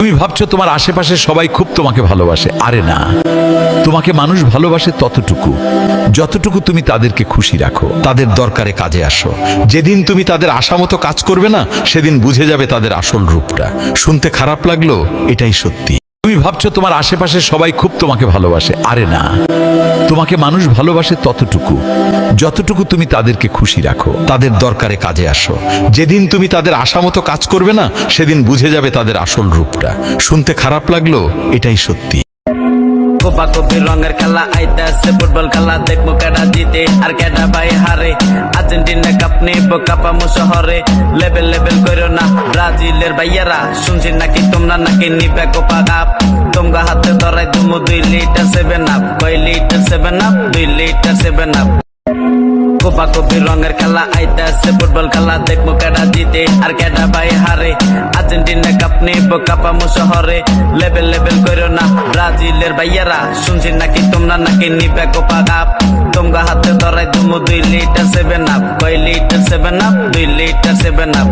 তুমি ভাবছো তোমার আশেপাশে সবাই খুব তোমাকে ভালোবাসে। আরে না, তোমাকে মানুষ ভালোবাসে ততটুকু যতটুকু তুমি তাদেরকে খুশি রাখো, তাদের দরকারে কাজে আসো। যেদিন তুমি তাদের আশা মতো কাজ করবে না, সেদিন বুঝে যাবে তাদের আসল রূপটা। শুনতে খারাপ লাগলো, এটাই সত্যি। তুমি ভাবছো তোমার আশেপাশে সবাই খুব তোমাকে ভালোবাসে। আরে না, তোমাকে মানুষ ভালোবাসে ততটুকু যতটুকু তুমি তাদেরকে খুশি রাখো, তাদের দরকারে কাজে আসো। যেদিন তুমি তাদের আশা মতো কাজ করবে না, সেদিন বুঝে যাবে তাদের আসল রূপটা। শুনতে খারাপ লাগলো, এটাই সত্যি। কোপা কপি রঙের খেলা আইতাছে, ফুটবল খেলা দেখবো কেডা জিতে আর কেডা ভাই হারে। আর্জেন্টিনা কাপ নেবো কাপামো শহরে, লেভেল লেভেল করো না ব্রাজিলের ভাইয়ারা। শুনছি নাকি তোমরা নাকি নিবে কোপা কাপ, তোমরা হাতে ধরাই দুমু 2 লিটার 7 আপ। কয় litre 7 up? 2 litre 7 up. Copa copy রঙের খেলা আইতাছে, ফুটবল খেলা দেখবো কেডা জিতে আর কেডা ভাই হারে। আর্জেন্টিনা কাপ নেবো কাপামো শহরে, লেভেল লেভেল করো না ব্রাজিলের ভাইয়ারা। শুনছি নাকি তোমরা নাকি নিবে কোপা কাপ, তোমরা হাতে ধরাই দুমু 2 লিটার 7 আপ। কয় লিটার 7 আপ? 2 litre 7 up.